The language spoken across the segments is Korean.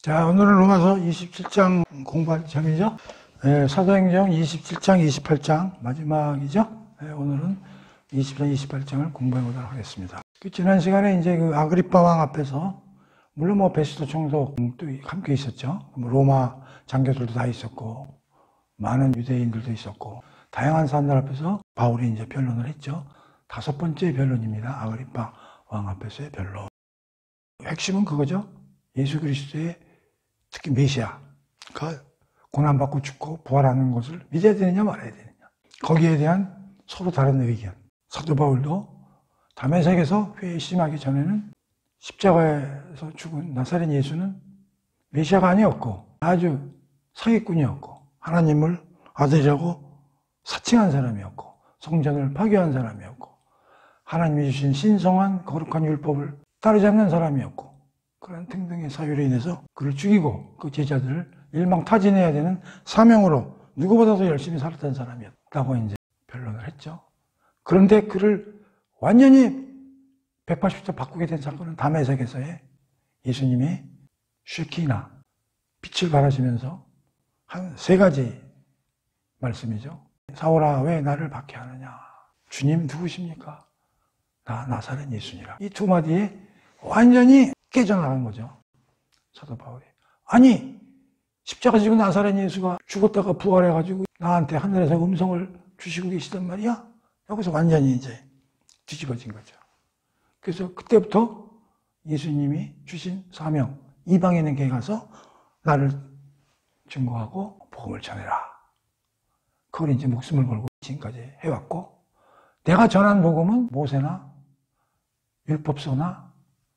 자, 오늘은 로마서 27장 공부할 장이죠. 사도행전 27장, 28장 마지막이죠. 오늘은 27장, 28장을 공부해 보도록 하겠습니다. 지난 시간에 이제 그 아그리파 왕 앞에서 물론 뭐 베스도 총독도 함께 있었죠. 로마 장교들도 다 있었고 많은 유대인들도 있었고 다양한 사람들 앞에서 바울이 이제 변론을 했죠. 5번째 변론입니다. 아그리파 왕 앞에서의 변론. 핵심은 그거죠. 예수 그리스도의 특히 메시아가 고난받고 죽고 부활하는 것을 믿어야 되느냐 말아야 되느냐. 거기에 대한 서로 다른 의견. 사도 바울도 다메섹에서 회심하기 전에는 십자가에서 죽은 나사렛 예수는 메시아가 아니었고 아주 사기꾼이었고 하나님을 아들이라고 사칭한 사람이었고 성전을 파괴한 사람이었고 하나님이 주신 신성한 거룩한 율법을 따르지 않는 사람이었고 그런 등등의 사유로 인해서 그를 죽이고 그 제자들을 일망타진해야 되는 사명으로 누구보다도 열심히 살았던 사람이었다고 이제 변론을 했죠. 그런데 그를 완전히 180도 바꾸게 된 사건은 다메섹에서의 예수님이 쉐키나 빛을 발하시면서 한 3가지 말씀이죠. 사울아 왜 나를 박해하느냐. 주님 누구십니까? 나 나사렛 예수니라. 이 2마디에 완전히 깨져나간 거죠. 사도 바울이. 아니 십자가 지고 나사렛 예수가 죽었다가 부활해가지고 나한테 하늘에서 음성을 주시고 계시단 말이야? 여기서 완전히 이제 뒤집어진 거죠. 그래서 그때부터 예수님이 주신 사명, 이방인에게 가서 나를 증거하고 복음을 전해라. 그걸 이제 목숨을 걸고 지금까지 해왔고 내가 전한 복음은 모세나 율법서나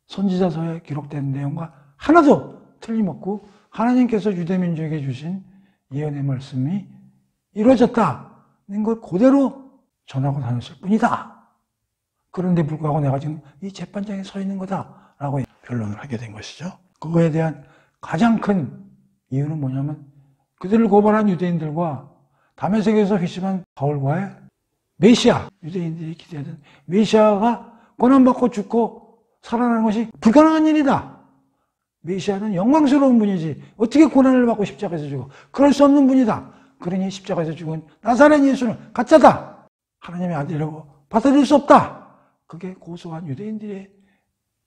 선지자서에 기록된 내용과 하나도 틀림없고 하나님께서 유대민족에게 주신 예언의 말씀이 이루어졌다는 걸 그대로 전하고 다녔을 뿐이다. 그런데 불구하고 내가 지금 이 재판장에 서 있는 거다라고 변론을 하게 된 것이죠. 그거에 대한 가장 큰 이유는 뭐냐면 그들을 고발한 유대인들과 다메섹에서 회심한 바울과의 메시아, 유대인들이 기대하던 메시아가 고난받고 죽고 살아나는 것이 불가능한 일이다. 메시아는 영광스러운 분이지 어떻게 고난을 받고 십자가에서 죽어. 그럴 수 없는 분이다. 그러니 십자가에서 죽은 나사렛 예수는 가짜다. 하나님의 아들이라고 받아들일 수 없다. 그게 고소한 유대인들의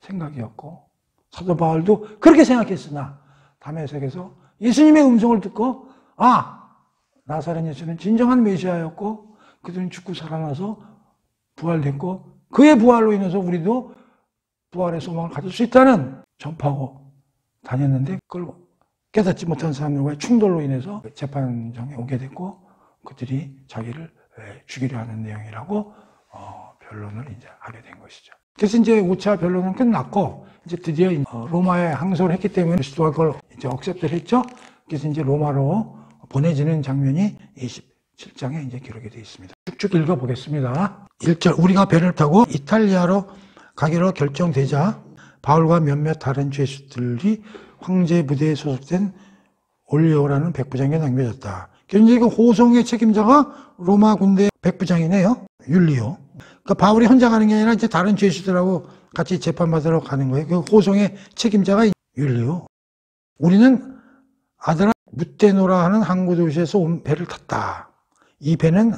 생각이었고 사도 바울도 그렇게 생각했으나 다메섹에서 예수님의 음성을 듣고 나사렛 예수는 진정한 메시아였고 그들은 죽고 살아나서 부활됐고 그의 부활로 인해서 우리도 부활의 소망을 가질 수 있다는 전파하고 다녔는데 그걸 깨닫지 못한 사람들과의 충돌로 인해서 재판장에 오게 됐고 그들이 자기를 죽이려 하는 내용이라고 변론을 이제 하게 된 것이죠. 그래서 이제 5차 변론은 끝났고 이제 드디어 로마에 항소를 했기 때문에 그리스도가 그걸 이제 억셉트를 했죠. 그래서 이제 로마로 보내지는 장면이 27장에 이제 기록이 되어 있습니다. 쭉쭉 읽어보겠습니다. 1절 우리가 배를 타고 이탈리아로 가기로 결정되자 바울과 몇몇 다른 죄수들이 황제 부대에 소속된 올리오라는 백부장에게 남겨졌다. 현재 그 호송의 책임자가 로마 군대 백부장이네요. 율리오. 그러니까 바울이 혼자 가는 게 아니라 이제 다른 죄수들하고 같이 재판받으러 가는 거예요. 그 호송의 책임자가 율리오. 우리는 아드라 무테노라 하는 항구 도시에서 온 배를 탔다. 이 배는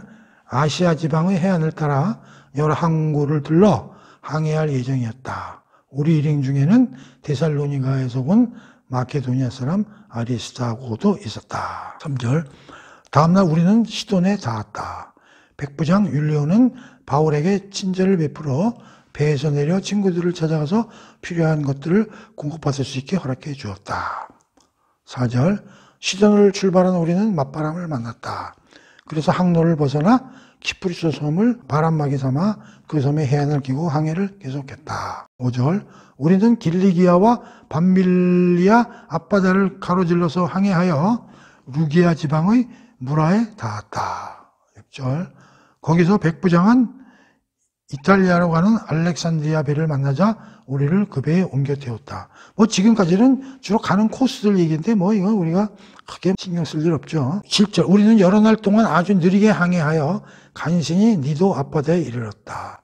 아시아 지방의 해안을 따라 여러 항구를 들러 항해할 예정이었다. 우리 일행 중에는 데살로니가에서 온 마케도니아 사람 아리스타고도 있었다. 3절 다음날 우리는 시돈에 닿았다. 백부장 율리오는 바울에게 친절을 베풀어 배에서 내려 친구들을 찾아가서 필요한 것들을 공급받을 수 있게 허락해 주었다. 4절 시돈을 출발한 우리는 맞바람을 만났다. 그래서 항로를 벗어나 키프리소 섬을 바람막이 삼아 그 섬의 해안을 끼고 항해를 계속했다. 5절 우리는 길리기아와 밤밀리아 앞바다를 가로질러서 항해하여 루기아 지방의 무라에 닿았다. 6절 거기서 백부장은 이탈리아로 가는 알렉산드리아 배를 만나자 우리를 그 배에 옮겨 태웠다. 지금까지는 주로 가는 코스들 얘기인데 이건 우리가 크게 신경 쓸 일 없죠. 7절 우리는 여러 날 동안 아주 느리게 항해하여 간신히 니도 앞바다에 이르렀다.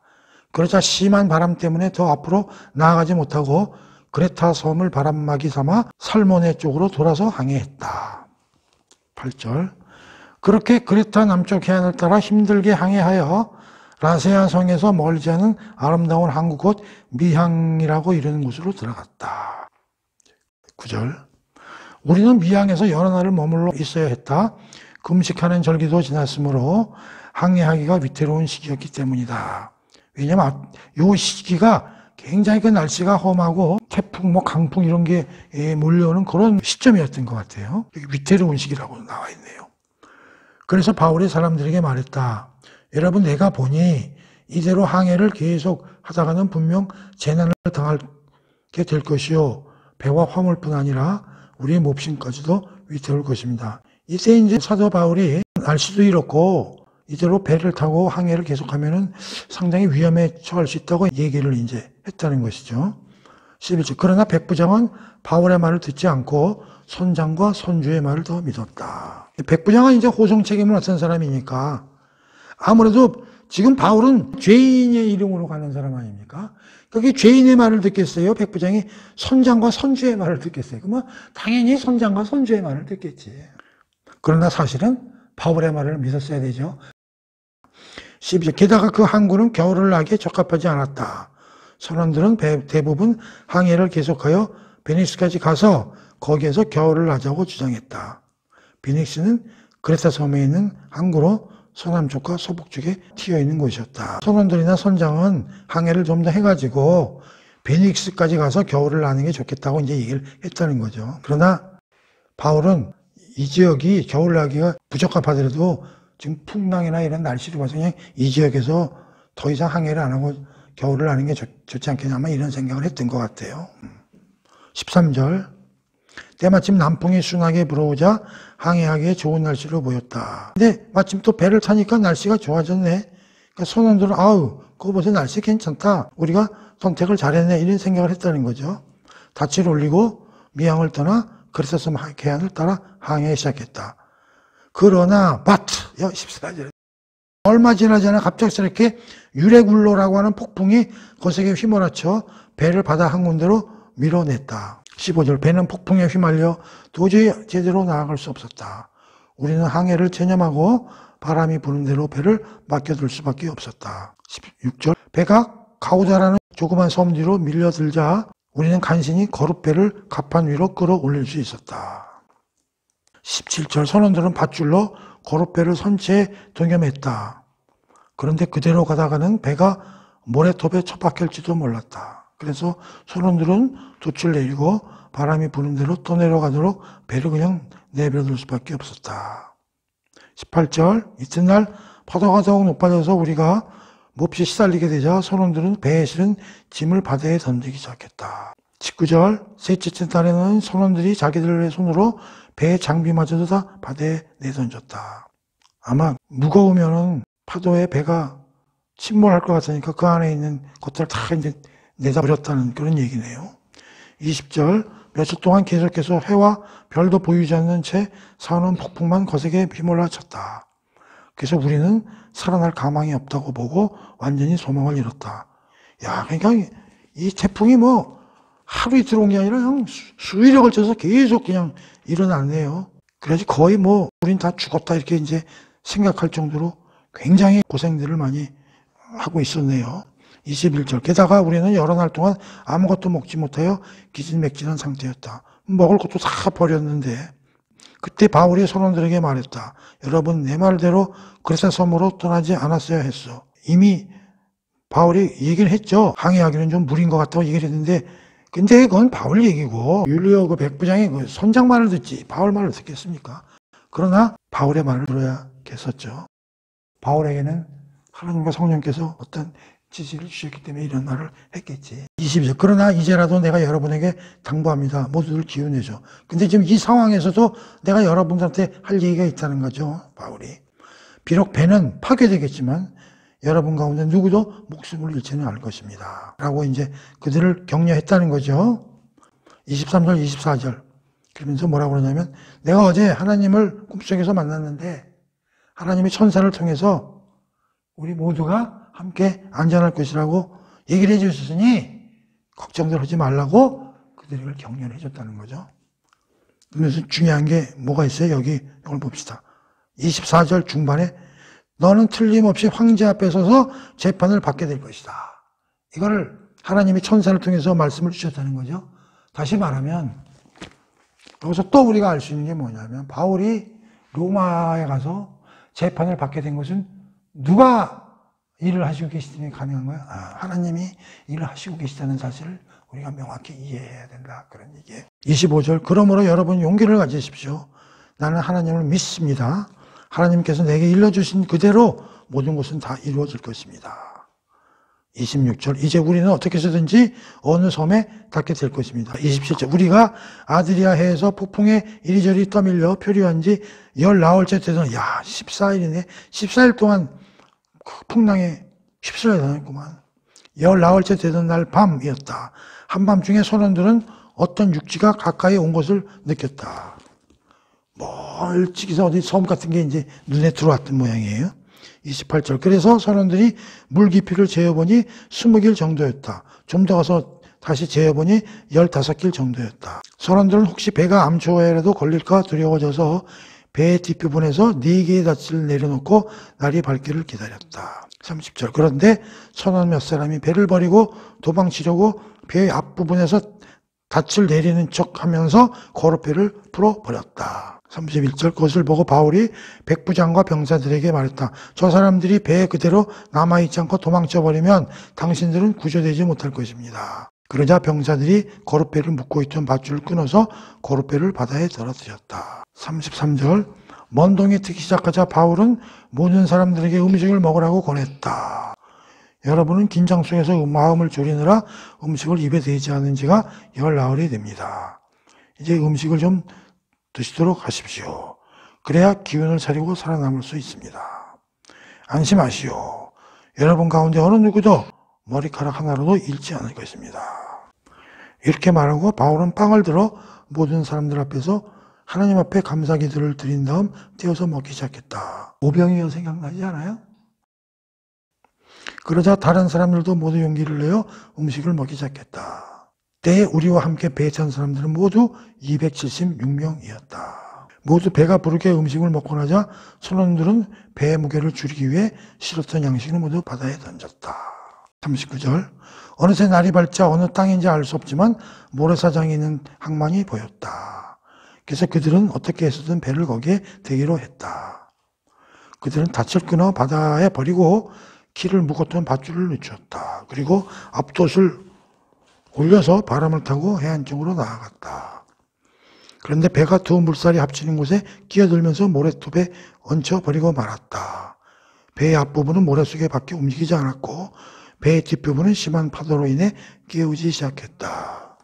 그러자 심한 바람 때문에 더 앞으로 나아가지 못하고 그레타 섬을 바람막이 삼아 살모네 쪽으로 돌아서 항해했다. 8절. 그렇게 그레타 남쪽 해안을 따라 힘들게 항해하여 라세아 성에서 멀지 않은 아름다운 항구 곧 미항이라고 이르는 곳으로 들어갔다. 9절. 우리는 미항에서 여러 날을 머물러 있어야 했다. 금식하는 절기도 지났으므로 항해하기가 위태로운 시기였기 때문이다. 왜냐면 이 시기가 굉장히 그 날씨가 험하고 태풍, 강풍 이런 게 몰려오는 그런 시점이었던 것 같아요. 위태로운 시기라고 나와 있네요. 그래서 바울이 사람들에게 말했다. 여러분, 내가 보니 이대로 항해를 계속 하다가는 분명 재난을 당하게 될 것이요. 배와 화물뿐 아니라 우리의 몹신까지도 위태로울 것입니다. 이때 이제 사도 바울이 날씨도 이렇고 이대로 배를 타고 항해를 계속하면은 상당히 위험에 처할 수 있다고 얘기를 이제 했다는 것이죠. 11절. 그러나 백부장은 바울의 말을 듣지 않고 선장과 선주의 말을 더 믿었다. 백부장은 이제 호송 책임을 맡은 사람이니까 아무래도 지금 바울은 죄인의 이름으로 가는 사람 아닙니까? 그게 죄인의 말을 듣겠어요? 백부장이 선장과 선주의 말을 듣겠어요? 그러면 당연히 선장과 선주의 말을 듣겠지. 그러나 사실은 바울의 말을 믿었어야 되죠. 12절. 게다가 그 항구는 겨울을 나기에 적합하지 않았다. 선원들은 대부분 항해를 계속하여 베니스까지 가서 거기에서 겨울을 나자고 주장했다. 베니스는 그레타 섬에 있는 항구로 서남쪽과 서북쪽에 튀어있는 곳이었다. 선원들이나 선장은 항해를 좀 더 해가지고 베닉스까지 가서 겨울을 나는 게 좋겠다고 이제 얘기를 했다는 거죠. 그러나 바울은 이 지역이 겨울 나기가 부적합하더라도 지금 풍랑이나 이런 날씨를 봐서 그냥 이 지역에서 더 이상 항해를 안 하고 겨울을 나는 게 좋지 않겠냐 아마 이런 생각을 했던 것 같아요. 13절. 때마침 남풍이 순하게 불어오자 항해하기에 좋은 날씨로 보였다. 근데 마침 또 배를 타니까 날씨가 좋아졌네. 그러니까 선원들은 아우 그거 보세요, 날씨 괜찮다. 우리가 선택을 잘했네 이런 생각을 했다는 거죠. 닻을 올리고 미항을 떠나 그레타 섬 해안을 따라 항해 시작했다. 그러나 바트 14절. 얼마 지나지 않아 갑작스럽게 유레굴로라고 하는 폭풍이 거세게 휘몰아쳐 배를 바다 한 군데로 밀어냈다. 15절. 배는 폭풍에 휘말려 도저히 제대로 나아갈 수 없었다. 우리는 항해를 체념하고 바람이 부는 대로 배를 맡겨둘 수밖에 없었다. 16절. 배가 가우다라는 조그만 섬 뒤로 밀려들자 우리는 간신히 거룻배를 갑판 위로 끌어올릴 수 있었다. 17절. 선원들은 밧줄로 거룻배를 선체에 동여맸다. 그런데 그대로 가다가는 배가 모래톱에 처박힐지도 몰랐다. 그래서 선원들은 돛을 내리고 바람이 부는 대로 떠내려가도록 배를 그냥 내버려둘 수밖에 없었다. 18절. 이튿날 파도가 더욱 높아져서 우리가 몹시 시달리게 되자 선원들은 배에 실은 짐을 바다에 던지기 시작했다. 19절. 셋째 날에는 선원들이 자기들의 손으로 배의 장비마저도 다 바다에 내던졌다. 아마 무거우면은 파도에 배가 침몰할 것 같으니까 그 안에 있는 것들을 다 이제 내다버렸다는 그런 얘기네요. 20절. 며칠 동안 계속해서 해와 별도 보이지 않는 채 산원 폭풍만 거세게 휘몰아쳤다. 그래서 우리는 살아날 가망이 없다고 보고 완전히 소망을 잃었다. 야, 그러니까 이 태풍이 뭐 하루 이틀 온 게 아니라 그냥 수일에 걸쳐서 계속 그냥 일어났네요. 그래서 거의 뭐 우린 다 죽었다 이렇게 이제 생각할 정도로 굉장히 고생들을 많이 하고 있었네요. 21절. 게다가 우리는 여러 날 동안 아무것도 먹지 못하여 기진맥진한 상태였다. 먹을 것도 다 버렸는데 그때 바울이 선원들에게 말했다. 여러분, 내 말대로 그레타 섬으로 떠나지 않았어야 했어. 이미 바울이 얘기를 했죠. 항해하기는 좀 무리인 것 같다고 얘기를 했는데 근데 그건 바울 얘기고 율리오 그 백부장이 그 선장 말을 듣지 바울 말을 듣겠습니까? 그러나 바울의 말을 들어야겠었죠. 바울에게는 하나님과 성령께서 어떤 지시를 주셨기 때문에 이런 말을 했겠지. 22절. 그러나 이제라도 내가 여러분에게 당부합니다. 모두들 기운내죠. 근데 지금 이 상황에서도 내가 여러분들한테 할 얘기가 있다는 거죠. 바울이. 비록 배는 파괴되겠지만 여러분 가운데 누구도 목숨을 잃지는 않을 것입니다. 라고 이제 그들을 격려했다는 거죠. 23절, 24절. 그러면서 뭐라고 그러냐면 내가 어제 하나님을 꿈속에서 만났는데 하나님의 천사를 통해서 우리 모두가 함께 안전할 것이라고 얘기를 해주셨으니 걱정들 하지 말라고 그들에게 격려를 해줬다는 거죠. 그래서 중요한 게 뭐가 있어요? 여기 이걸 봅시다. 24절 중반에 너는 틀림없이 황제 앞에 서서 재판을 받게 될 것이다. 이거를 하나님이 천사를 통해서 말씀을 주셨다는 거죠. 다시 말하면 여기서 또 우리가 알 수 있는 게 뭐냐면 바울이 로마에 가서 재판을 받게 된 것은 누가 일을 하시고 계시더니 가능한 거예요? 하나님이 일을 하시고 계시다는 사실을 우리가 명확히 이해해야 된다. 그런 얘기예요. 25절 그러므로 여러분 용기를 가지십시오. 나는 하나님을 믿습니다. 하나님께서 내게 일러주신 그대로 모든 것은 다 이루어질 것입니다. 26절 이제 우리는 어떻게 해서든지 어느 섬에 닿게 될 것입니다. 27절 우리가 아드리아 해에서 폭풍에 이리저리 떠밀려 표류한 지 19일째 되던 14일이네. 14일 동안 그 풍랑에 휩쓸려 다녔구만. 19일째 되던 날 밤이었다. 한밤중에 선원들은 어떤 육지가 가까이 온 것을 느꼈다. 멀찍이서 어디 섬 같은 게 이제 눈에 들어왔던 모양이에요. 28절 그래서 선원들이 물 깊이를 재어보니 20길 정도였다. 좀 더 가서 다시 재어보니 15길 정도였다. 선원들은 혹시 배가 암초에라도 걸릴까 두려워져서 배의 뒷부분에서 4개의 닻을 내려놓고 날이 밝기를 기다렸다. 30절 그런데 선원 몇 사람이 배를 버리고 도망치려고 배의 앞부분에서 닻을 내리는 척하면서 거로패를 풀어버렸다. 31절 그것을 보고 바울이 백부장과 병사들에게 말했다. 저 사람들이 배에 그대로 남아있지 않고 도망쳐버리면 당신들은 구조되지 못할 것입니다. 그러자 병사들이 거로패를 묶고 있던 밧줄을 끊어서 거로패를 바다에 떨어뜨렸다. 33절 먼 동이 트기 시작하자 바울은 모든 사람들에게 음식을 먹으라고 권했다. 여러분은 긴장 속에서 마음을 졸이느라 음식을 입에 대지 않은 지가 19일이 됩니다. 이제 음식을 좀 드시도록 하십시오. 그래야 기운을 차리고 살아남을 수 있습니다. 안심하시오. 여러분 가운데 어느 누구도 머리카락 하나로도 잃지 않을 것입니다. 이렇게 말하고 바울은 빵을 들어 모든 사람들 앞에서 하나님 앞에 감사기도를 드린 다음 떼어서 먹기 시작했다. 오병이어 생각나지 않아요? 그러자 다른 사람들도 모두 용기를 내어 음식을 먹기 시작했다. 때에 우리와 함께 배에 탄 사람들은 모두 276명이었다. 모두 배가 부르게 음식을 먹고 나자 선원들은 배의 무게를 줄이기 위해 실었던 양식을 모두 바다에 던졌다. 39절 어느새 날이 밝자 어느 땅인지 알 수 없지만 모래사장이 있는 항만이 보였다. 그래서 그들은 어떻게 해서든 배를 거기에 대기로 했다. 그들은 닻을 끊어 바다에 버리고 키를 묶었던 밧줄을 늦췄다. 그리고 앞돛을 올려서 바람을 타고 해안 쪽으로 나아갔다. 그런데 배가 두 물살이 합치는 곳에 끼어들면서 모래톱에 얹혀버리고 말았다. 배의 앞부분은 모래 속에 밖에 움직이지 않았고 배의 뒷부분은 심한 파도로 인해 깨우지 시작했다.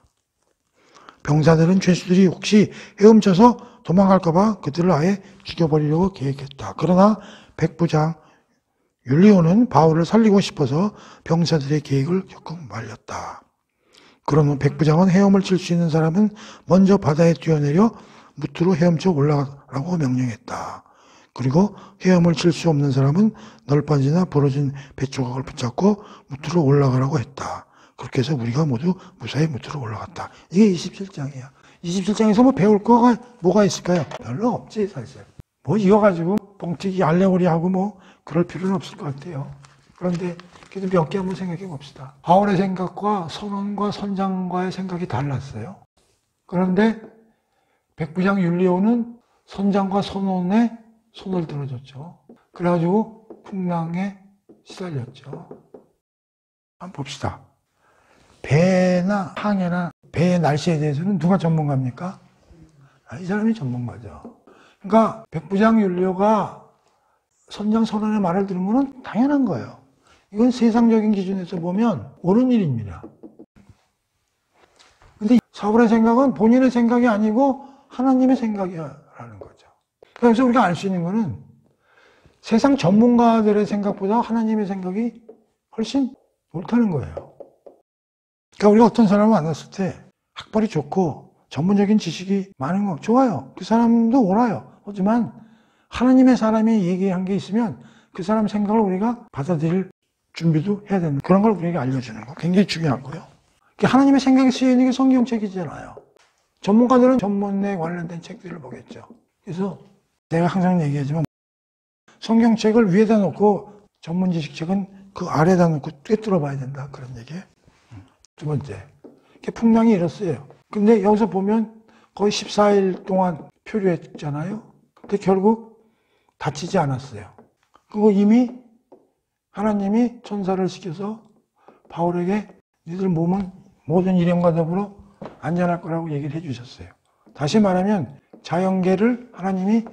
병사들은 죄수들이 혹시 헤엄쳐서 도망갈까봐 그들을 아예 죽여버리려고 계획했다. 그러나 백부장 율리오는 바울을 살리고 싶어서 병사들의 계획을 적극 말렸다. 그러면 백부장은 헤엄을 칠 수 있는 사람은 먼저 바다에 뛰어내려 무트로 헤엄쳐 올라가라고 명령했다. 그리고 헤엄을 칠 수 없는 사람은 널빤지나 부러진 배조각을 붙잡고 무트로 올라가라고 했다. 그렇게 해서 우리가 모두 무사히 무트로 올라갔다. 이게 27장이야. 27장에서 뭐 배울 거가 뭐가 있을까요? 별로 없지 사실. 뭐 이거 가지고 뻥튀기 알레고리하고 뭐 그럴 필요는 없을 것 같아요. 그런데 그래도 몇 개 한번 생각해 봅시다. 바울의 생각과 선원과 선장과의 생각이 달랐어요. 그런데 백부장 율리오는 선장과 선원의 손을 들어줬죠. 그래가지고 풍랑에 시달렸죠. 한번 봅시다. 배나 항해나 배의 날씨에 대해서는 누가 전문가입니까? 이 사람이 전문가죠. 그러니까 백부장 율리오가 선장 선원의 말을 들은 건 당연한 거예요. 이건 세상적인 기준에서 보면 옳은 일입니다. 근데 사울의 생각은 본인의 생각이 아니고 하나님의 생각이라는 거죠. 그래서 우리가 알 수 있는 거는 세상 전문가들의 생각보다 하나님의 생각이 훨씬 옳다는 거예요. 그러니까 우리가 어떤 사람을 만났을 때 학벌이 좋고 전문적인 지식이 많은 거 좋아요. 그 사람도 옳아요. 하지만 하나님의 사람이 얘기한 게 있으면 그 사람 생각을 우리가 받아들일 준비도 해야 되는 그런 걸 우리에게 알려주는 거 굉장히 중요하고요. 하나님의 생각이 쓰여있는 게 성경책이잖아요. 전문가들은 전문에 관련된 책들을 보겠죠. 그래서 내가 항상 얘기하지만 성경책을 위에다 놓고 전문 지식책은 그 아래다 놓고 꿰뚫어 봐야 된다. 그런 얘기예요. 두 번째, 풍랑이 일었어요. 근데 여기서 보면 거의 14일 동안 표류했잖아요. 근데 결국 다치지 않았어요. 그리고 이미 하나님이 천사를 시켜서 바울에게 너희들 몸은 모든 일행과 더불어 안전할 거라고 얘기를 해주셨어요. 다시 말하면 자연계를 하나님이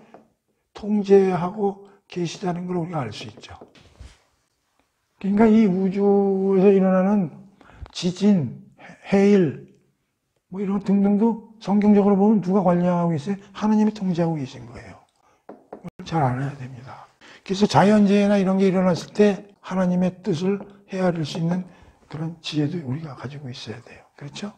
통제하고 계시다는 걸 우리가 알 수 있죠. 그러니까 이 우주에서 일어나는 지진, 해일, 뭐 이런 등등도 성경적으로 보면 누가 관리하고 있어요? 하나님이 통제하고 계신 거예요. 잘 알아야 됩니다. 그래서 자연재해나 이런 게 일어났을 때 하나님의 뜻을 헤아릴 수 있는 그런 지혜도 우리가 가지고 있어야 돼요. 그렇죠?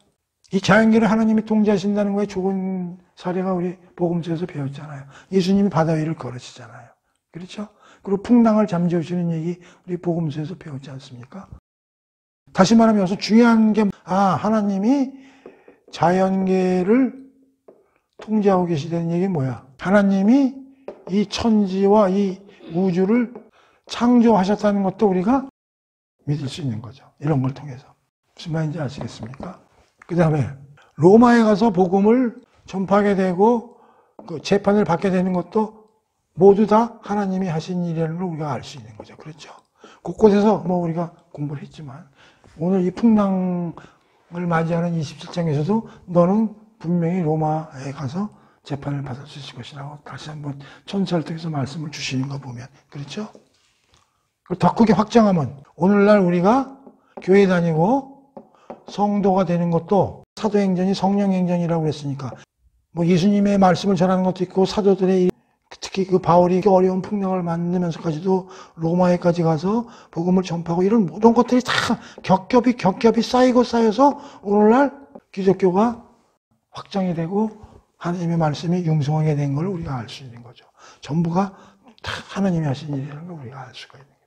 이 자연계를 하나님이 통제하신다는 거에 좋은 사례가 우리 복음서에서 배웠잖아요. 예수님이 바다 위를 걸으시잖아요. 그렇죠? 그리고 풍랑을 잠재우시는 얘기 우리 복음서에서 배웠지 않습니까? 다시 말하면 여기서 중요한 게 하나님이 자연계를 통제하고 계시다는 얘기 뭐야? 하나님이 이 천지와 이 우주를 창조하셨다는 것도 우리가 믿을 수 있는 거죠. 이런 걸 통해서. 무슨 말인지 아시겠습니까? 그 다음에 로마에 가서 복음을 전파하게 되고 그 재판을 받게 되는 것도 모두 다 하나님이 하신 일이라는 걸 우리가 알 수 있는 거죠. 그렇죠? 곳곳에서 뭐 우리가 공부를 했지만 오늘 이 풍랑을 맞이하는 27장에서도 너는 분명히 로마에 가서 재판을 받을 수 있을 것이라고 다시 한번 천사를 통해서 말씀을 주시는 거 보면 그렇죠? 더 크게 확장하면 오늘날 우리가 교회 다니고 성도가 되는 것도 사도행전이 성령행전이라고 그랬으니까 뭐 예수님의 말씀을 전하는 것도 있고 사도들의 특히 그 바울이 어려운 풍랑을 만나면서까지도 로마에까지 가서 복음을 전파하고 이런 모든 것들이 다 겹겹이 쌓이고 쌓여서 오늘날 기독교가 확장이 되고 하나님의 말씀이 융성하게 된 걸 우리가 알 수 있는 거죠. 전부가 다 하나님이 하신 일이라는 걸 우리가 알 수가 있는 거예요.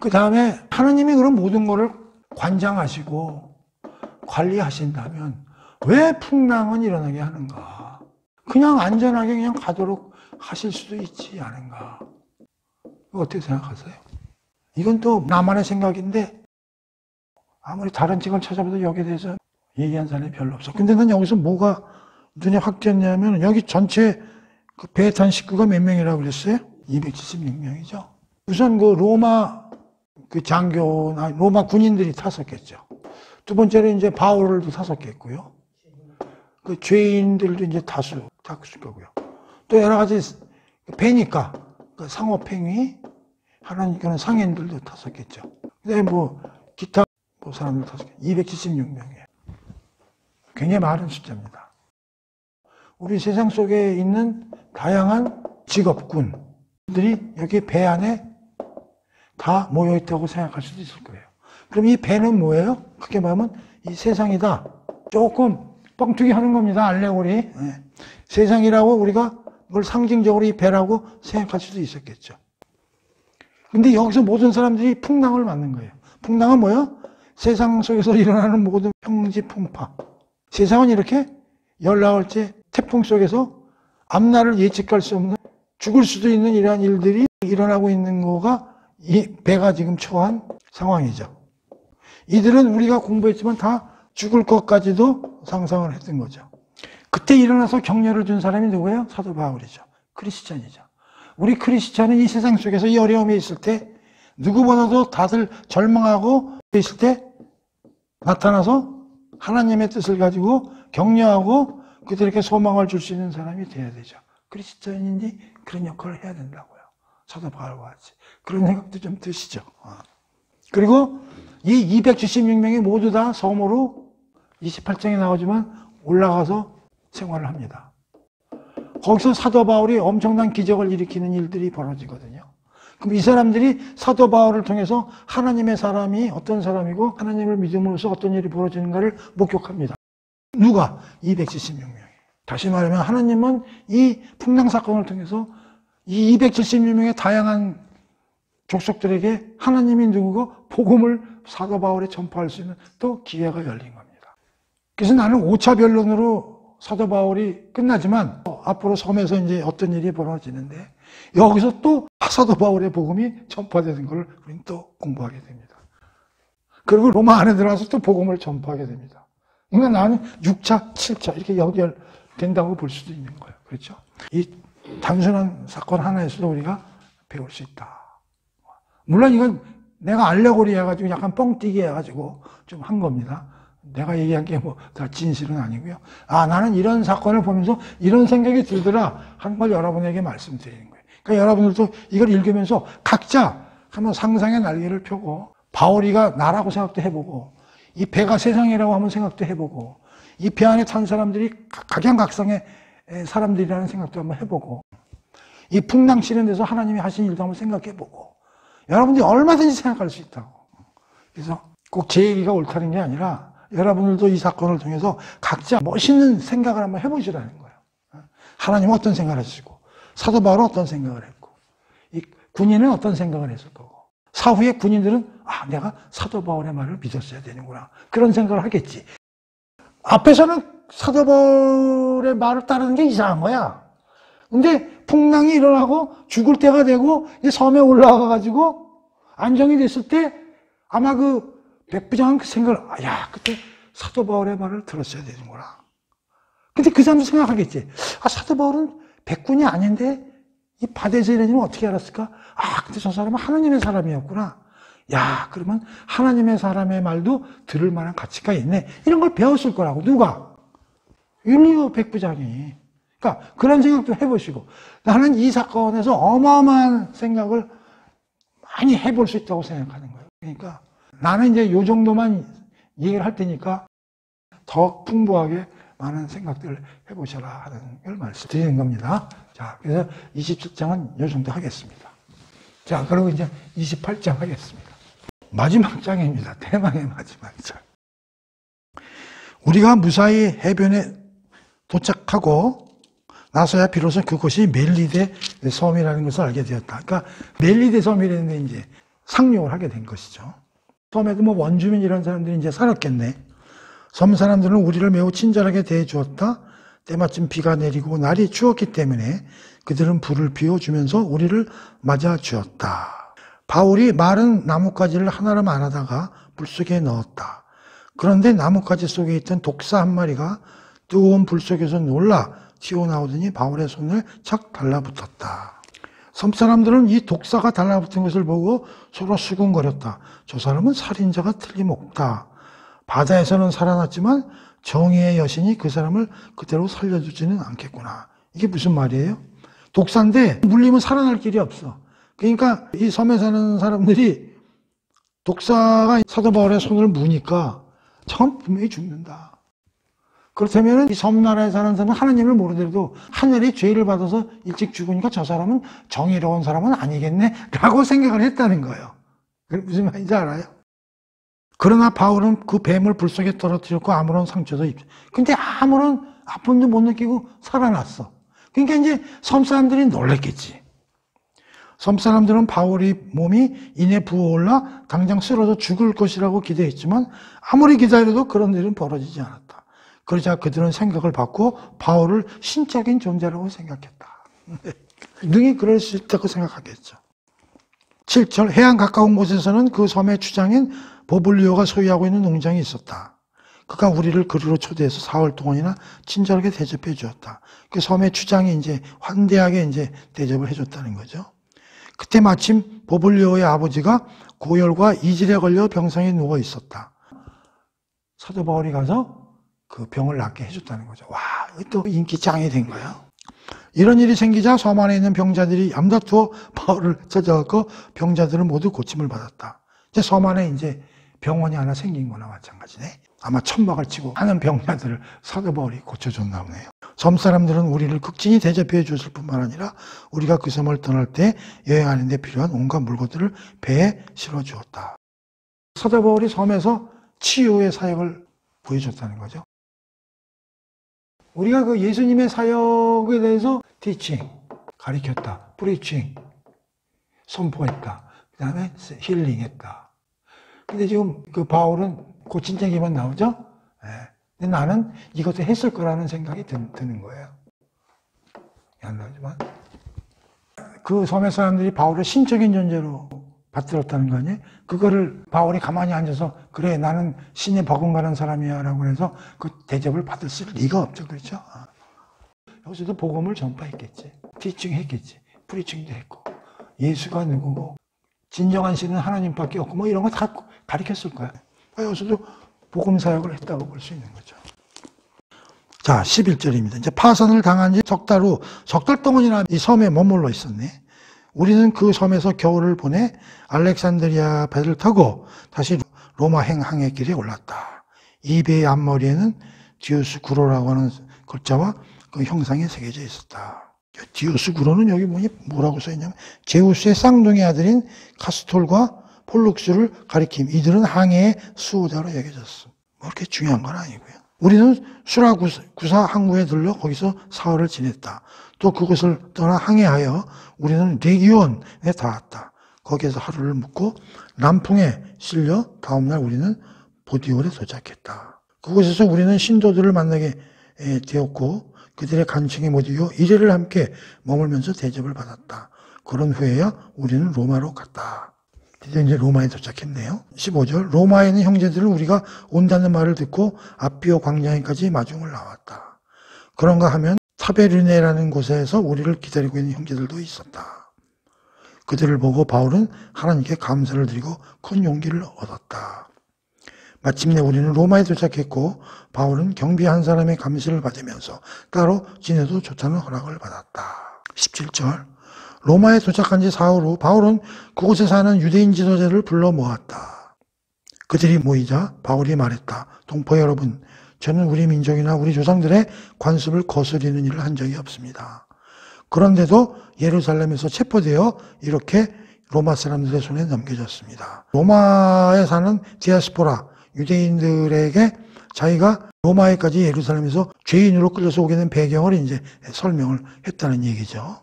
그 다음에 하나님이 그런 모든 것을 관장하시고 관리하신다면 왜 풍랑은 일어나게 하는가? 그냥 안전하게 그냥 가도록 하실 수도 있지 않은가? 어떻게 생각하세요? 이건 또 나만의 생각인데 아무리 다른 책을 찾아봐도 여기에 대해서 얘기한 사람이 별로 없어. 근데 난 여기서 뭐가 눈에 확 띄었냐면 여기 전체 그 배에 탄 식구가 몇 명이라고 그랬어요? 276명이죠. 우선 그 로마 그 장교나 로마 군인들이 탔었겠죠. 두 번째로 이제 바울도 탔었겠고요. 그 죄인들도 이제 다수 탔을 거고요. 또 여러 가지 배니까 그 상업행위 하나님께는 상인들도 탔었겠죠. 그다음에 뭐 기타 뭐 사람들 탔었겠죠. 276명이에요. 굉장히 많은 숫자입니다. 우리 세상 속에 있는 다양한 직업군들이 여기 배 안에 다 모여있다고 생각할 수도 있을 거예요. 그럼 이 배는 뭐예요? 크게 말하면 이 세상이다. 조금 뻥튀기 하는 겁니다. 알레고리. 네. 세상이라고 우리가 그걸 상징적으로 이 배라고 생각할 수도 있었겠죠. 근데 여기서 모든 사람들이 풍랑을 맞는 거예요. 풍랑은 뭐예요? 세상 속에서 일어나는 모든 평지풍파. 세상은 이렇게 열나올째 태풍 속에서 앞날을 예측할 수 없는 죽을 수도 있는 이러한 일들이 일어나고 있는 거가 이 배가 지금 처한 상황이죠. 이들은 우리가 공부했지만 다 죽을 것까지도 상상을 했던 거죠. 그때 일어나서 격려를 준 사람이 누구예요? 사도 바울이죠. 크리스찬이죠. 우리 크리스찬은 이 세상 속에서 이 어려움이 있을 때 누구보다도 다들 절망하고 있을 때 나타나서 하나님의 뜻을 가지고 격려하고 그들에게 소망을 줄 수 있는 사람이 돼야 되죠. 크리스찬인지 그런 역할을 해야 된다고요. 사도 바울과 같이. 그런 생각도 좀 드시죠. 그리고 이 276명이 모두 다 섬으로 28장에 나오지만 올라가서 생활을 합니다. 거기서 사도 바울이 엄청난 기적을 일으키는 일들이 벌어지거든요. 그럼 이 사람들이 사도 바울을 통해서 하나님의 사람이 어떤 사람이고 하나님을 믿음으로써 어떤 일이 벌어지는가를 목격합니다. 누가? 276명이. 다시 말하면 하나님은 이 풍랑 사건을 통해서 이 276명의 다양한 족속들에게 하나님이 누구고 복음을 사도 바울에 전파할 수 있는 또 기회가 열린 겁니다. 그래서 나는 5차 변론으로 사도 바울이 끝나지만 앞으로 섬에서 이제 어떤 일이 벌어지는데 여기서 또 사도 바울의 복음이 전파되는 걸 우리는 또 공부하게 됩니다. 그리고 로마 안에 들어가서 또 복음을 전파하게 됩니다. 그러니까 나는 6차, 7차 이렇게 연결된다고 볼 수도 있는 거예요. 그렇죠? 이 단순한 사건 하나에서도 우리가 배울 수 있다. 물론 이건 내가 알레고리 해가지고 약간 뻥튀기 해가지고 좀 한 겁니다. 내가 얘기한 게 뭐 다 진실은 아니고요. 아, 나는 이런 사건을 보면서 이런 생각이 들더라 하는 걸 여러분에게 말씀드리는 거예요. 그러니까 여러분들도 이걸 읽으면서 각자 한번 상상의 날개를 펴고 바울이가 나라고 생각도 해보고 이 배가 세상이라고 한번 생각도 해보고 이 배 안에 탄 사람들이 각양각성의 사람들이라는 생각도 한번 해보고 이 풍랑 치는 데서 하나님이 하신 일도 한번 생각해보고 여러분들이 얼마든지 생각할 수 있다고. 그래서 꼭 제 얘기가 옳다는 게 아니라 여러분들도 이 사건을 통해서 각자 멋있는 생각을 한번 해보시라는 거예요. 하나님은 어떤 생각을 하시고 사도 바울은 어떤 생각을 했고 이 군인은 어떤 생각을 했을 거고 사후에 군인들은 아, 내가 사도 바울의 말을 믿었어야 되는구나 그런 생각을 하겠지. 앞에서는 사도 바울의 말을 따르는 게 이상한 거야. 근데 풍랑이 일어나고 죽을 때가 되고 이제 섬에 올라가가지고 안정이 됐을 때 아마 그 백부장은 그 생각을 야 그때 사도 바울의 말을 들었어야 되는구나. 근데 그 사람도 생각하겠지. 아 사도 바울은 백군이 아닌데 이 바다에서 일어나는 건 어떻게 알았을까? 아 근데 저 사람은 하나님의 사람이었구나. 야 그러면 하나님의 사람의 말도 들을 만한 가치가 있네. 이런 걸 배웠을 거라고. 누가? 율리오 백부장이. 그러니까 그런 생각도 해보시고 나는 이 사건에서 어마어마한 생각을 많이 해볼 수 있다고 생각하는 거예요. 그러니까 나는 이제 요 정도만 얘기를 할 테니까 더 풍부하게 많은 생각들을 해보셔라 하는 걸 말씀드리는 겁니다. 자, 그래서 27장은 요 정도 하겠습니다. 자, 그리고 이제 28장 하겠습니다. 마지막 장입니다. 대망의 마지막 장. 우리가 무사히 해변에 도착하고 나서야 비로소 그곳이 멜리데 섬이라는 것을 알게 되었다. 그러니까 멜리데 섬이라는 데 이제 상륙을 하게 된 것이죠. 섬에도 뭐 원주민 이런 사람들이 이제 살았겠네. 섬 사람들은 우리를 매우 친절하게 대해 주었다. 때마침 비가 내리고 날이 추웠기 때문에 그들은 불을 피워주면서 우리를 맞아 주었다. 바울이 마른 나뭇가지를 하나로 말하다가 불 속에 넣었다. 그런데 나뭇가지 속에 있던 독사 한 마리가 뜨거운 불 속에서 놀라 튀어나오더니 바울의 손을 착 달라붙었다. 섬 사람들은 이 독사가 달라붙은 것을 보고 서로 수군거렸다. 저 사람은 살인자가 틀림없다. 바다에서는 살아났지만 정의의 여신이 그 사람을 그대로 살려주지는 않겠구나. 이게 무슨 말이에요? 독사인데 물리면 살아날 길이 없어. 그러니까 이 섬에 사는 사람들이 독사가 사도 바울의 손을 무니까 저건 분명히 죽는다. 그렇다면 이 섬나라에 사는 사람은 하나님을 모르더라도 하늘이 죄를 받아서 일찍 죽으니까 저 사람은 정의로운 사람은 아니겠네 라고 생각을 했다는 거예요. 무슨 말인지 알아요? 그러나 바울은 그 뱀을 불 속에 떨어뜨렸고 아무런 상처도 입지. 근데 아무런 아픔도 못 느끼고 살아났어. 그러니까 이제 섬 사람들이 놀랬겠지. 섬 사람들은 바울의 몸이 이내 부어올라 당장 쓰러져 죽을 것이라고 기대했지만 아무리 기다려도 그런 일은 벌어지지 않았다. 그러자 그들은 생각을 바꾸어 바울을 신적인 존재라고 생각했다. 능히 그럴 수 있다고 생각하겠죠. 7절 해안 가까운 곳에서는 그 섬의 주장인 보블리오가 소유하고 있는 농장이 있었다. 그가 우리를 그리로 초대해서 4월 동안이나 친절하게 대접해 주었다. 그 섬의 주장이 이제 환대하게 이제 대접을 해줬다는 거죠. 그때 마침 보블리오의 아버지가 고열과 이질에 걸려 병상에 누워 있었다. 사도 바울이 가서 그 병을 낫게 해줬다는 거죠. 와, 또 인기짱이 된 거야. 이런 일이 생기자 섬 안에 있는 병자들이 암다투어 바울을 찾아가고 병자들은 모두 고침을 받았다. 이제 섬 안에 이제 병원이 하나 생긴 거나 마찬가지네. 아마 천막을 치고 많은 병자들을 사도 바울이 고쳐줬나 보네요. 섬 사람들은 우리를 극진히 대접해 줬을 뿐만 아니라 우리가 그 섬을 떠날 때 여행하는 데 필요한 온갖 물건들을 배에 실어주었다. 사도 바울이 섬에서 치유의 사역을 보여줬다는 거죠. 우리가 그 예수님의 사역에 대해서 teaching, 가르쳤다. preaching, 선포했다. 그 다음에 힐링했다. 근데 지금 그 바울은 고친 얘기만 나오죠? 네. 근데 나는 이것도 했을 거라는 생각이 드는 거예요. 안 나지만 그 섬의 사람들이 바울을 신적인 존재로 받들었다는 거 아니에요? 그거를 바울이 가만히 앉아서 그래 나는 신에 버금가는 사람이야 라고 해서 그 대접을 받을 리가 없죠. 그렇죠? 여기서도 복음을 전파했겠지. 티칭했겠지. 프리칭도 했고 예수가 누구고 진정한 신은 하나님밖에 없고 뭐 이런 거 다 가르쳤을 거야. 여기서도 복음 사역을 했다고 볼 수 있는 거죠. 자, 11절입니다. 이제 파산을 당한 지 석 달 후, 석 달 동안이나 이 섬에 머물러 있었네. 우리는 그 섬에서 겨울을 보내 알렉산드리아 배를 타고 다시 로마 항해 길에 올랐다. 이 배의 앞머리에는 디오스구로라고 하는 글자와 그 형상이 새겨져 있었다. 디오스구로는 여기 뭐라고 써있냐면 제우스의 쌍둥이 아들인 카스톨과 폴룩스를 가리킴. 이들은 항해의 수호자로 여겨졌어. 뭐 그렇게 중요한 건 아니고요. 우리는 수라구사 항구에 들러 거기서 사흘을 지냈다. 또 그곳을 떠나 항해하여 우리는 레기온에 닿았다. 거기에서 하루를 묵고 남풍에 실려 다음날 우리는 보디올에 도착했다. 그곳에서 우리는 신도들을 만나게 되었고 그들의 간청에 못 이겨 이래를 함께 머물면서 대접을 받았다. 그런 후에야 우리는 로마로 갔다. 드디어 이제 로마에 도착했네요. 15절 로마에 있는 형제들은 우리가 온다는 말을 듣고 아피오 광장에까지 마중을 나왔다. 그런가 하면 타베르네라는 곳에서 우리를 기다리고 있는 형제들도 있었다. 그들을 보고 바울은 하나님께 감사를 드리고 큰 용기를 얻었다. 마침내 우리는 로마에 도착했고 바울은 경비 한 사람의 감시를 받으면서 따로 지내도 좋다는 허락을 받았다. 17절 로마에 도착한 지 사흘 후 바울은 그곳에 사는 유대인 지도자를 불러 모았다. 그들이 모이자 바울이 말했다. 동포 여러분, 저는 우리 민족이나 우리 조상들의 관습을 거스리는 일을 한 적이 없습니다. 그런데도 예루살렘에서 체포되어 이렇게 로마 사람들의 손에 넘겨졌습니다. 로마에 사는 디아스포라 유대인들에게 자기가 로마에까지 예루살렘에서 죄인으로 끌려서 오게 된 배경을 이제 설명을 했다는 얘기죠.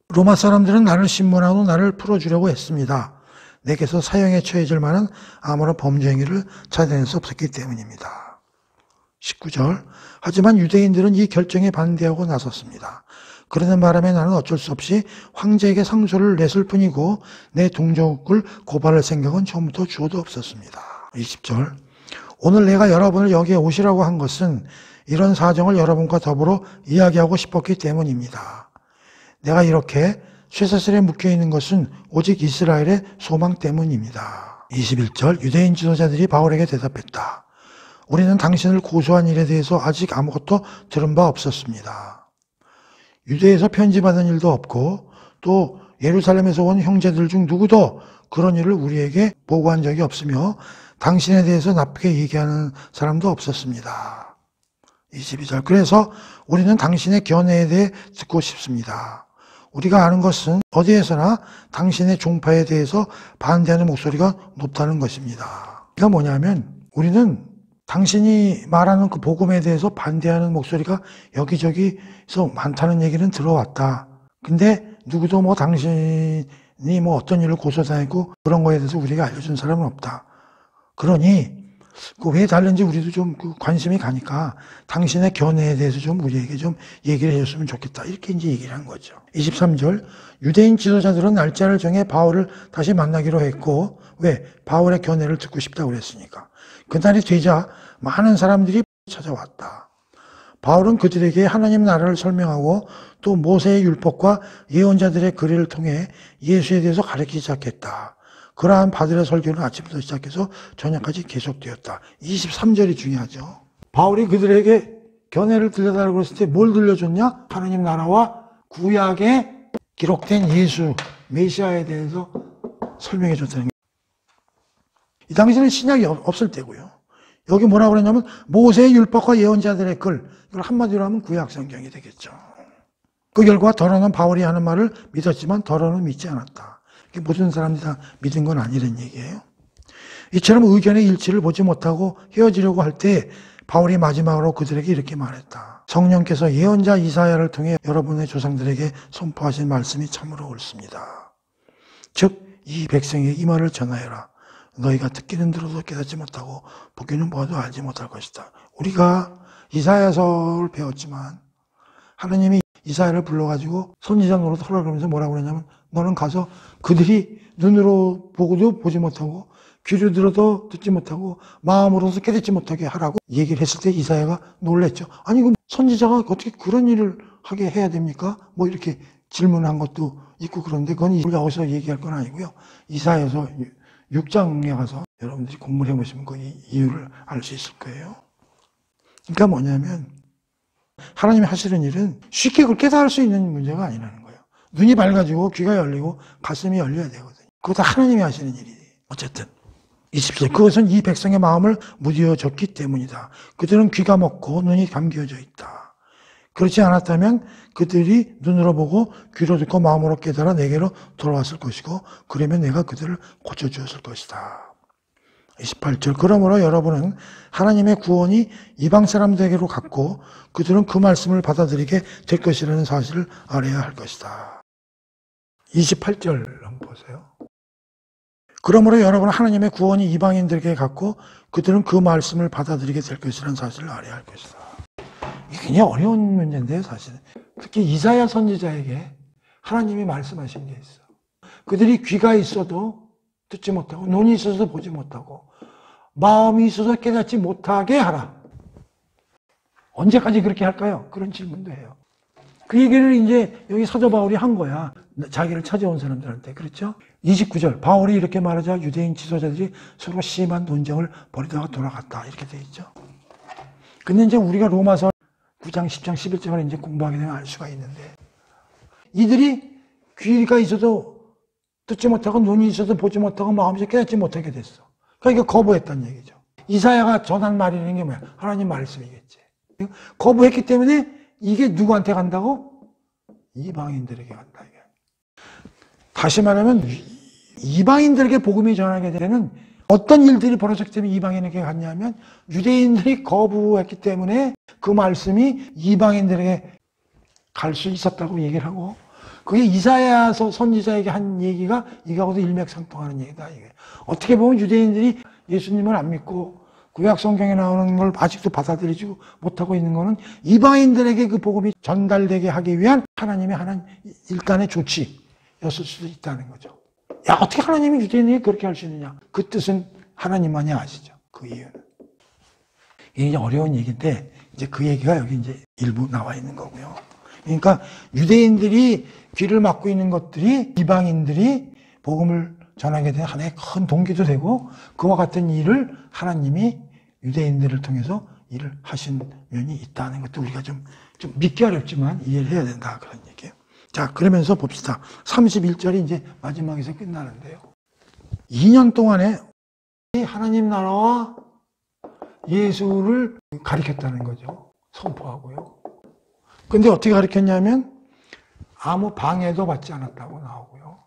로마 사람들은 나를 신문하고 나를 풀어주려고 했습니다. 내게서 사형에 처해질 만한 아무런 범죄 행위를 찾아낼 수 없었기 때문입니다. 19절 하지만 유대인들은 이 결정에 반대하고 나섰습니다. 그러는 바람에 나는 어쩔 수 없이 황제에게 상소를 냈을 뿐이고 내 동족을 고발할 생각은 처음부터 주어도 없었습니다. 20절 오늘 내가 여러분을 여기에 오시라고 한 것은 이런 사정을 여러분과 더불어 이야기하고 싶었기 때문입니다. 내가 이렇게 쇠사슬에 묶여있는 것은 오직 이스라엘의 소망 때문입니다. 21절 유대인 지도자들이 바울에게 대답했다. 우리는 당신을 고소한 일에 대해서 아직 아무것도 들은 바 없었습니다. 유대에서 편지받은 일도 없고 또 예루살렘에서 온 형제들 중 누구도 그런 일을 우리에게 보고한 적이 없으며 당신에 대해서 나쁘게 얘기하는 사람도 없었습니다. 22절 그래서 우리는 당신의 견해에 대해 듣고 싶습니다. 우리가 아는 것은 어디에서나 당신의 종파에 대해서 반대하는 목소리가 높다는 것입니다. 그게 뭐냐면 우리는 당신이 말하는 그 복음에 대해서 반대하는 목소리가 여기저기서 많다는 얘기는 들어왔다. 근데 누구도 뭐 당신이 뭐 어떤 일을 고소당했고 그런 거에 대해서 우리가 알려준 사람은 없다. 그러니 그 왜 다른지 우리도 좀 관심이 가니까 당신의 견해에 대해서 좀 우리에게 좀 얘기를 해줬으면 좋겠다. 이렇게 이제 얘기를 한 거죠. 23절 유대인 지도자들은 날짜를 정해 바울을 다시 만나기로 했고 왜? 바울의 견해를 듣고 싶다고 그랬으니까. 그날이 되자 많은 사람들이 찾아왔다. 바울은 그들에게 하나님 나라를 설명하고 또 모세의 율법과 예언자들의 글을 통해 예수에 대해서 가르치기 시작했다. 그러한 바들의 설교는 아침부터 시작해서 저녁까지 계속되었다. 23절이 중요하죠. 바울이 그들에게 견해를 들려달라고 그랬을 때 뭘 들려줬냐? 하나님 나라와 구약에 기록된 예수, 메시아에 대해서 설명해 줬다는 거예요. 이 당시에는 신약이 없을 때고요. 여기 뭐라고 그랬냐면 모세의 율법과 예언자들의 글, 이걸 한마디로 하면 구약 성경이 되겠죠. 그 결과 더러는 바울이 하는 말을 믿었지만 더러는 믿지 않았다. 모든 사람들이 다 믿은 건 아니란 얘기예요. 이처럼 의견의 일치를 보지 못하고 헤어지려고 할 때 바울이 마지막으로 그들에게 이렇게 말했다. 성령께서 예언자 이사야를 통해 여러분의 조상들에게 선포하신 말씀이 참으로 옳습니다. 즉 이 백성에게 이 말을 전하여라. 너희가 듣기는 들어도 깨닫지 못하고 보기는 보아도 알지 못할 것이다. 우리가 이사야서를 배웠지만 하나님이 이사야를 불러가지고 선지자 노릇 하라 그러면서 뭐라고 그러냐면 너는 가서 그들이 눈으로 보고도 보지 못하고 귀로 들어도 듣지 못하고 마음으로서 깨닫지 못하게 하라고 얘기를 했을 때 이사야가 놀랬죠. 아니 그 선지자가 어떻게 그런 일을 하게 해야 됩니까? 뭐 이렇게 질문한 것도 있고 그런데 그건 우리가 여기서 얘기할 건 아니고요. 이사야서 6장에 가서 여러분들이 공부를 해보시면 그 이유를 알 수 있을 거예요. 그러니까 뭐냐면 하나님이 하시는 일은 쉽게 그걸 깨달을 수 있는 문제가 아니라는 거예요. 눈이 밝아지고 귀가 열리고 가슴이 열려야 되거든요. 그거 다 하나님이 하시는 일이에요. 어쨌든 27절 그것은 이 백성의 마음을 무디어줬기 때문이다. 그들은 귀가 먹고 눈이 감겨져 있다. 그렇지 않았다면 그들이 눈으로 보고 귀로 듣고 마음으로 깨달아 내게로 돌아왔을 것이고 그러면 내가 그들을 고쳐주었을 것이다. 28절 그러므로 여러분은 하나님의 구원이 이방 사람들에게로 갔고 그들은 그 말씀을 받아들이게 될 것이라는 사실을 알아야 할 것이다. 28절 한번 보세요. 그러므로 여러분은 하나님의 구원이 이방인들에게 갔고 그들은 그 말씀을 받아들이게 될 것이라는 사실을 알아야 할 것이다. 이게 굉장히 어려운 문제인데요, 사실은. 특히 이사야 선지자에게 하나님이 말씀하신 게 있어. 그들이 귀가 있어도 듣지 못하고 눈이 있어서 보지 못하고 마음이 있어서 깨닫지 못하게 하라. 언제까지 그렇게 할까요? 그런 질문도 해요. 그 얘기를 이제 여기 사도 바울이 한 거야. 자기를 찾아온 사람들한테. 그렇죠? 29절 바울이 이렇게 말하자 유대인 지도자들이 서로 심한 논쟁을 벌이다가 돌아갔다. 이렇게 돼 있죠. 근데 이제 우리가 로마서 9장, 10장, 11장을 이제 공부하게 되면 알 수가 있는데 이들이 귀가 있어도 듣지 못하고 눈이 있어도 보지 못하고 마음이 깨닫지 못하게 됐어. 그러니까 거부했다는 얘기죠. 이사야가 전한 말이라는 게 뭐야? 하나님 말씀이겠지. 거부했기 때문에 이게 누구한테 간다고? 이방인들에게 간다. 이게. 다시 말하면 이방인들에게 복음이 전하게 되는 어떤 일들이 벌어졌기 때문에 이방인에게 갔냐면 유대인들이 거부했기 때문에 그 말씀이 이방인들에게 갈 수 있었다고 얘기를 하고 그게 이사야서 선지자에게 한 얘기가 이거하고도 일맥상통하는 얘기다. 이게. 어떻게 보면 유대인들이 예수님을 안 믿고 구약 성경에 나오는 걸 아직도 받아들이지 못하고 있는 거는 이방인들에게 그 복음이 전달되게 하기 위한 하나님의 하나님 일단의 조치였을 수도 있다는 거죠. 야, 어떻게 하나님이 유대인에게 그렇게 할 수 있느냐? 그 뜻은 하나님만이 아시죠. 그 이유는. 이게 이제 어려운 얘기인데, 이제 그 얘기가 여기 이제 일부 나와 있는 거고요. 그러니까 유대인들이 귀를 막고 있는 것들이 이방인들이 복음을 전하게 된 하나의 큰 동기도 되고, 그와 같은 일을 하나님이 유대인들을 통해서 일을 하신 면이 있다는 것도 우리가 좀 믿기 어렵지만 이해를 해야 된다. 그런 얘기예요. 자, 그러면서 봅시다. 31절이 이제 마지막에서 끝나는데요. 2년 동안에 하나님 나라와 예수를 가리켰다는 거죠. 선포하고요. 근데 어떻게 가리켰냐면 아무 방해도 받지 않았다고 나오고요.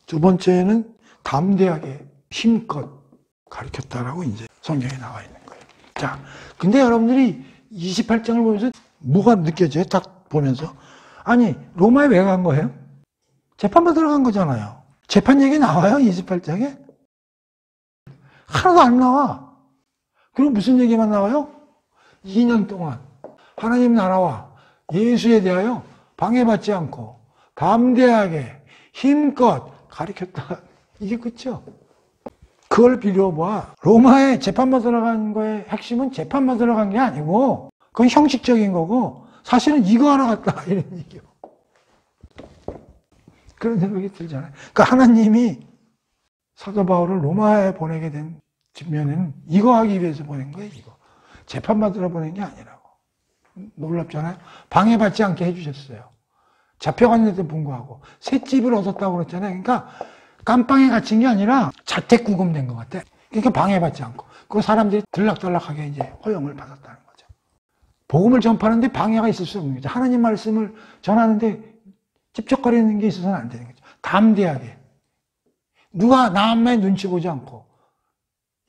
두 번째는 담대하게 힘껏 가리켰다라고 이제 성경에 나와 있는 거예요. 자, 근데 여러분들이 28장을 보면서 뭐가 느껴져요? 딱 보면서. 아니, 로마에 왜 간 거예요? 재판받으러 간 거잖아요. 재판 얘기 나와요? 28장에? 하나도 안 나와. 그리고 무슨 얘기만 나와요? 2년 동안 하나님 나라와 예수에 대하여 방해받지 않고 담대하게 힘껏 가르쳤다. 이게 그쵸? 그걸 비교해봐. 로마에 재판받으러 간 거의 핵심은 재판받으러 간 게 아니고 그건 형식적인 거고 사실은 이거 하러 갔다 이런 얘기요. 그런 생각이 들잖아요. 그러니까 하나님이 사도 바울을 로마에 보내게 된 뒷면에는 이거 하기 위해서 보낸 거예요. 이거. 재판받으러 보낸 게 아니라고. 놀랍잖아요. 방해받지 않게 해주셨어요. 잡혀갔는데도 불구하고 셋집을 얻었다고 그랬잖아요. 그러니까 깜빵에 갇힌 게 아니라 자택구금된 것 같아. 그러니까 방해받지 않고 그 사람들이 들락달락하게 이제 허용을 받았다는 거죠. 복음을 전파하는데 방해가 있을 수 없는 거죠. 하나님 말씀을 전하는데 찝쩍거리는 게 있어서는 안 되는 거죠. 담대하게 누가 남의 눈치 보지 않고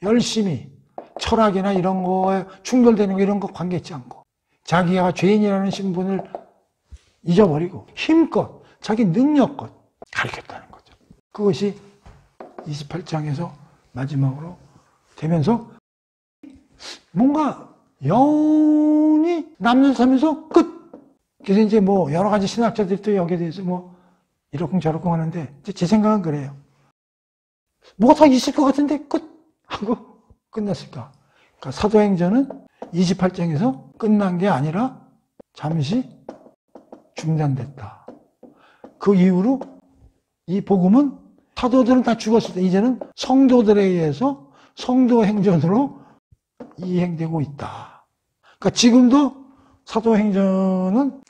열심히 철학이나 이런 거에 충돌되는 거 이런 거 관계 있지 않고 자기가 죄인이라는 신분을 잊어버리고 힘껏 자기 능력껏 가르쳤다는 거죠. 그것이 28장에서 마지막으로 되면서 뭔가 영원히 남는다면서 끝. 그래서 이제 뭐 여러 가지 신학자들이 또 여기에 대해서 뭐 이러쿵 저러쿵 하는데 제 생각은 그래요. 뭐가 더 있을 것 같은데 끝 하고 끝났을까? 그러니까 사도행전은 28장에서 끝난 게 아니라 잠시 중단됐다. 그 이후로 이 복음은 사도들은 다 죽었을 때 이제는 성도들에 의해서 성도행전으로 이행되고 있다. 그러니까 지금도 사도행전은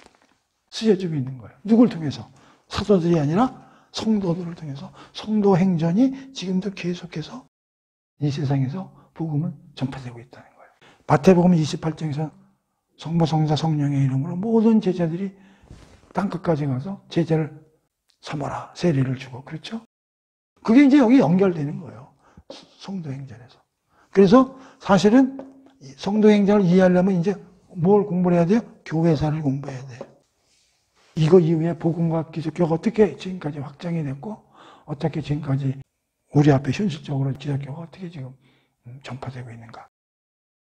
쓰여지고 있는 거예요. 누굴 통해서? 사도들이 아니라 성도들을 통해서 성도행전이 지금도 계속해서 이 세상에서 복음은 전파되고 있다는 거예요. 마태복음 28장에서 성부, 성자, 성령의 이름으로 모든 제자들이 땅끝까지 가서 제자를 삼아라. 세례를 주고. 그렇죠? 그게 이제 여기 연결되는 거예요. 성도행전에서. 그래서 사실은 성도행전을 이해하려면 이제 뭘 공부를 해야 돼요? 교회사를 공부해야 돼요. 이거 이후에 복음과 기독교가 어떻게 지금까지 확장이 됐고 어떻게 지금까지 우리 앞에 현실적으로 기독교가 어떻게 지금 전파되고 있는가.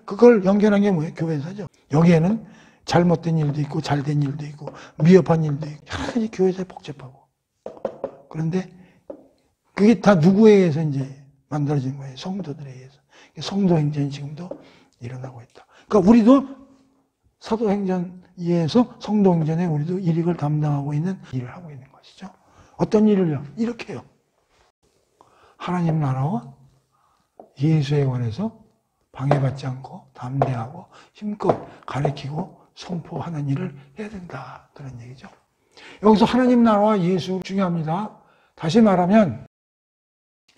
그걸 연결한 게 뭐예요? 교회사죠. 여기에는 잘못된 일도 있고 잘된 일도 있고 미흡한 일도 있고 여러 가지 교회사에 복잡하고. 그런데 그게 다 누구에 의해서 이제 만들어진 거예요? 성도들에 의해서. 성도행전이 지금도 일어나고 있다. 그러니까 우리도 사도행전에서 성도행전에 우리도 일익을 담당하고 있는 일을 하고 있는 것이죠. 어떤 일을요? 이렇게요. 하나님 나라와 예수에 관해서 방해받지 않고 담대하고 힘껏 가르치고 선포하는 일을 해야 된다. 그런 얘기죠. 여기서 하나님 나라와 예수 중요합니다. 다시 말하면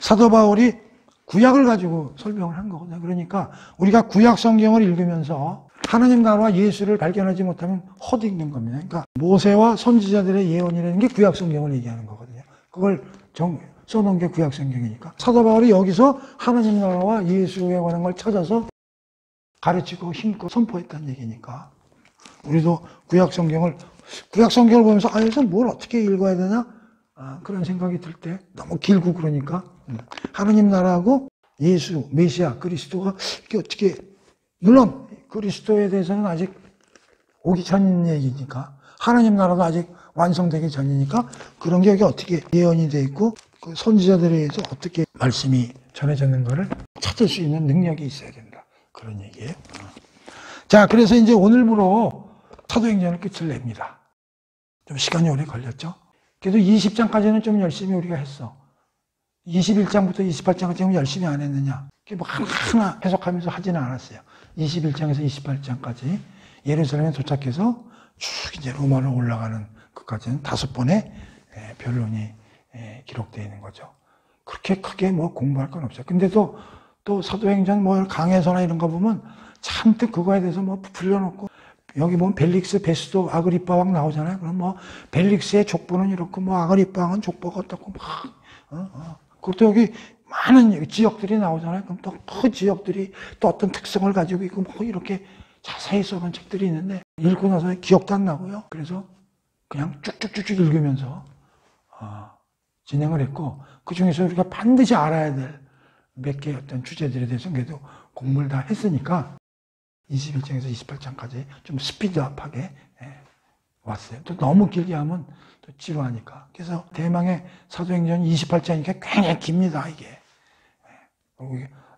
사도 바울이 구약을 가지고 설명을 한 거거든요. 그러니까 우리가 구약 성경을 읽으면서 하나님 나라와 예수를 발견하지 못하면 헛익는 겁니다. 그러니까 모세와 선지자들의 예언이라는 게 구약 성경을 얘기하는 거거든요. 그걸 써놓은 게 구약 성경이니까. 사도 바울이 여기서 하나님 나라와 예수에 관한 걸 찾아서 가르치고 힘껏 선포했다는 얘기니까. 우리도 구약 성경을 보면서 여기서 뭘 어떻게 읽어야 되나? 그런 생각이 들 때 너무 길고 그러니까 하나님 나라하고 예수, 메시아, 그리스도가 이게 어떻게, 물론 그리스도에 대해서는 아직 오기 전 얘기니까 하나님 나라도 아직 완성되기 전이니까 그런 게 여기 어떻게 예언이 돼 있고 그 선지자들에 의해서 어떻게 말씀이 전해졌는가를 찾을 수 있는 능력이 있어야 된다. 그런 얘기예요. 자, 그래서 이제 오늘부로 사도행전을 끝을 냅니다. 좀 시간이 오래 걸렸죠? 그래도 20장까지는 좀 열심히 우리가 했어. 21장부터 28장까지 좀 열심히 안 했느냐? 뭐 하나 해석하면서 하지는 않았어요. 21장에서 28장까지 예루살렘에 도착해서 쭉 이제 로마로 올라가는 것까지는 5번의 변론이 기록되어 있는 거죠. 그렇게 크게 뭐 공부할 건 없어요. 근데 또 사도행전 뭐 강해서나 이런 거 보면 잔뜩 그거에 대해서 뭐 풀려놓고 여기 보면 벨릭스, 베스도, 아그리파 왕 나오잖아요. 그럼 뭐 벨릭스의 족보는 이렇고 뭐 아그리파 왕은 족보가 어떻고 막 그것도 여기 많은 지역들이 나오잖아요. 그럼 또 그 지역들이 또 어떤 특성을 가지고 있고 뭐 이렇게 자세히 써놓은 책들이 있는데 읽고 나서 기억도 안 나고요. 그래서 그냥 쭉쭉쭉쭉 읽으면서 진행을 했고 그 중에서 우리가 반드시 알아야 될 몇 개의 어떤 주제들에 대해서 그래도 공부를 다 했으니까 21장에서 28장까지 좀 스피드업하게 왔어요. 또 너무 길게 하면 또 지루하니까. 그래서 대망의 사도행전 28장이니까 굉장히 깁니다, 이게.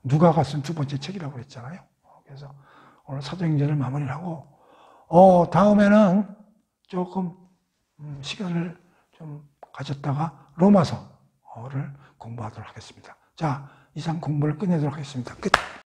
누가가 쓴 2번째 책이라고 그랬잖아요. 그래서 오늘 사도행전을 마무리를 하고, 다음에는 조금 시간을 좀 가졌다가 로마서를 공부하도록 하겠습니다. 자, 이상 공부를 끝내도록 하겠습니다. 끝.